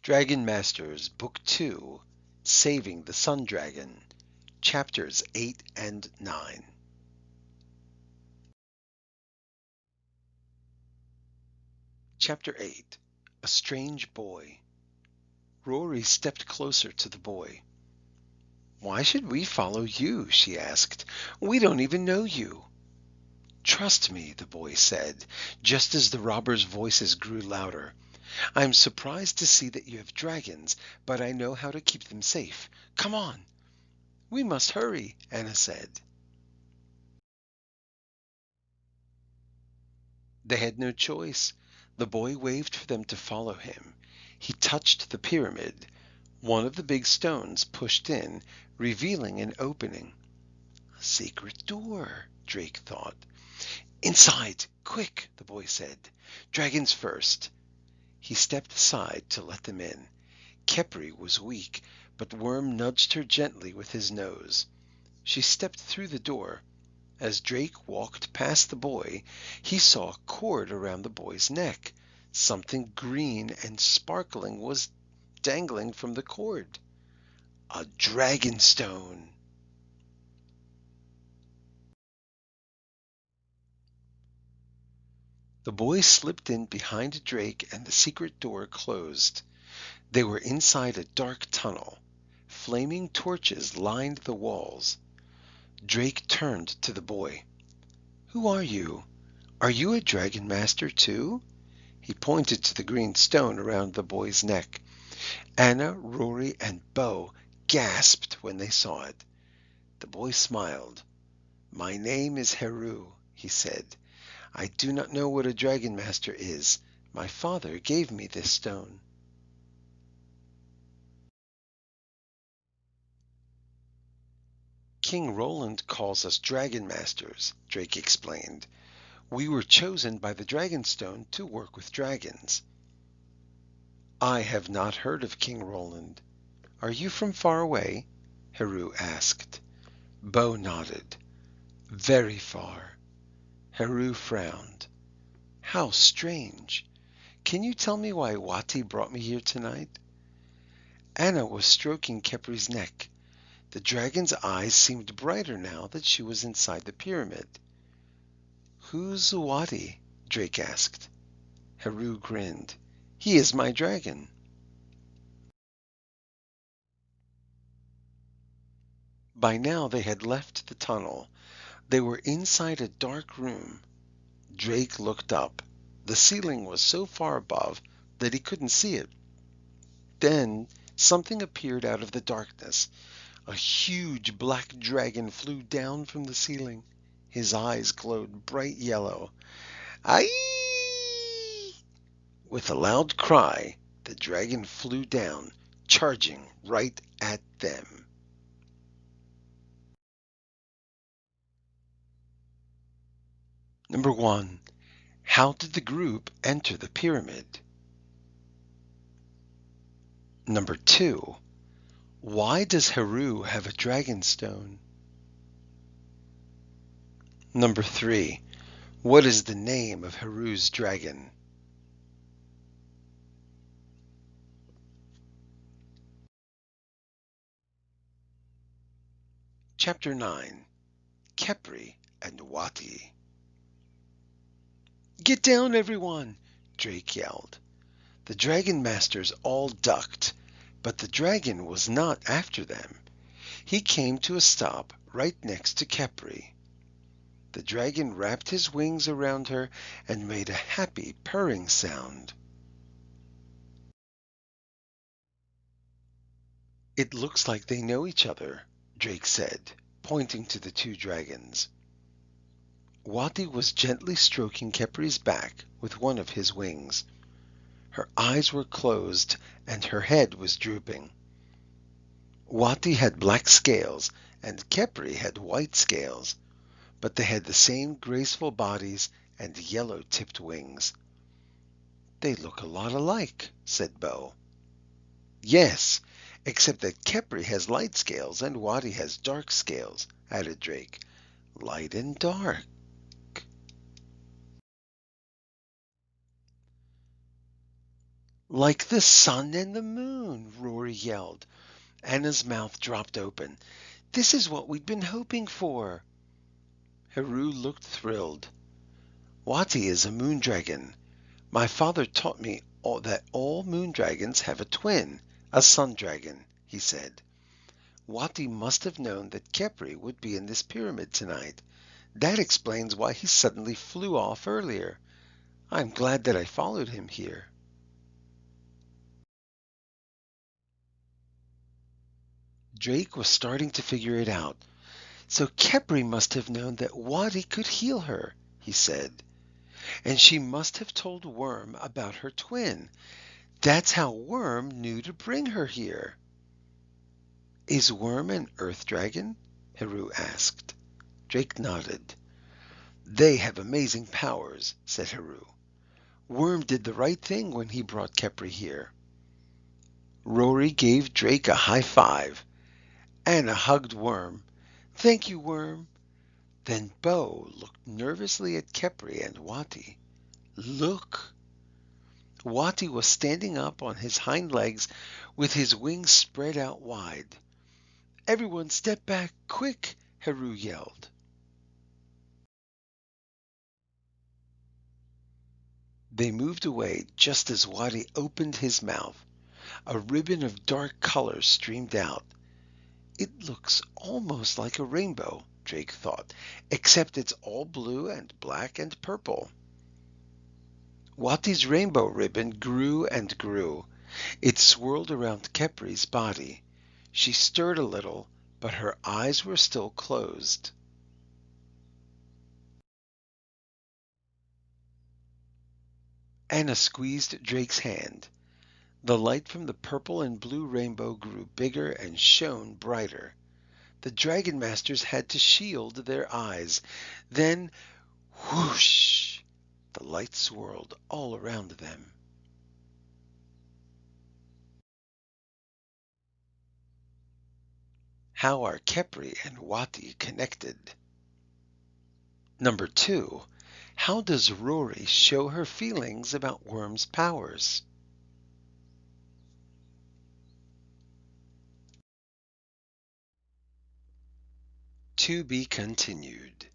Dragon Masters Book 2 Saving the Sun Dragon Chapters 8 and 9. Chapter 8 A Strange Boy. Rory stepped closer to the boy. "Why should we follow you?" she asked. "We don't even know you." "Trust me," the boy said, just as the robbers' voices grew louder. "I am surprised to see that you have dragons, but I know how to keep them safe. Come on." "We must hurry," Anna said. They had no choice. The boy waved for them to follow him. He touched the pyramid. One of the big stones pushed in, revealing an opening. A secret door, Drake thought. "Inside, quick," the boy said. "Dragons first." He stepped aside to let them in. Khepri was weak, but Worm nudged her gently with his nose. She stepped through the door. As Drake walked past the boy, he saw a cord around the boy's neck. Something green and sparkling was dangling from the cord. A dragon stone. The boy slipped in behind Drake and the secret door closed. They were inside a dark tunnel. Flaming torches lined the walls. Drake turned to the boy. "Who are you? Are you a dragon master too?" He pointed to the green stone around the boy's neck. Anna, Rory, and Bo gasped when they saw it. The boy smiled. "My name is Heru," he said. "I do not know what a dragon master is. My father gave me this stone." "King Roland calls us dragon masters," Drake explained. "We were chosen by the Dragonstone to work with dragons." "I have not heard of King Roland. Are you from far away?" Heru asked. Bo nodded. "Very far." Heru frowned. "How strange. Can you tell me why Wati brought me here tonight?" Anna was stroking Khepri's neck. The dragon's eyes seemed brighter now that she was inside the pyramid. "Who's Wati?" Drake asked. Heru grinned. "He is my dragon." By now they had left the tunnel. They were inside a dark room. Drake looked up. The ceiling was so far above that he couldn't see it. Then something appeared out of the darkness. A huge black dragon flew down from the ceiling. His eyes glowed bright yellow. "Aye!" With a loud cry, the dragon flew down, charging right at them. Number 1. How did the group enter the pyramid? Number 2. Why does Heru have a dragon stone? Number 3. What is the name of Heru's dragon? Chapter 9. Khepri and Wati. "Get down, everyone!" Drake yelled. The dragon masters all ducked, but the dragon was not after them. He came to a stop right next to Khepri. The dragon wrapped his wings around her and made a happy purring sound. "It looks like they know each other," Drake said, pointing to the two dragons. Wati was gently stroking Khepri's back with one of his wings. Her eyes were closed and her head was drooping. Wati had black scales and Khepri had white scales, but they had the same graceful bodies and yellow-tipped wings. "They look a lot alike," said Bo. "Yes, except that Khepri has light scales and Wati has dark scales," added Drake. "Light and dark." Like the sun and the moon, Rory yelled. Anna's mouth dropped open. This is what we'd been hoping for. Heru looked thrilled. Wati is a moon dragon. My father taught me that all moon dragons have a twin, a sun dragon, he said. Wati must have known that Khepri would be in this pyramid tonight. That explains why he suddenly flew off earlier. I'm glad that I followed him here. Drake was starting to figure it out. So Khepri must have known that Wadi could heal her, he said. And she must have told Worm about her twin. That's how Worm knew to bring her here. Is Worm an earth dragon? Heru asked. Drake nodded. They have amazing powers, said Heru. Worm did the right thing when he brought Khepri here. Rory gave Drake a high five. Anna hugged Worm. Thank you, Worm. Then Bo looked nervously at Khepri and Wati. Look! Wati was standing up on his hind legs with his wings spread out wide. Everyone step back, quick! Heru yelled. They moved away just as Wati opened his mouth. A ribbon of dark color streamed out. It looks almost like a rainbow, Drake thought, except it's all blue and black and purple. Wati's rainbow ribbon grew and grew. It swirled around Khepri's body. She stirred a little, but her eyes were still closed. Anna squeezed Drake's hand. The light from the purple and blue rainbow grew bigger and shone brighter. The Dragon Masters had to shield their eyes. Then, whoosh! The light swirled all around them. How are Khepri and Wati connected? Number 2. How does Rory show her feelings about Worm's powers? To be continued.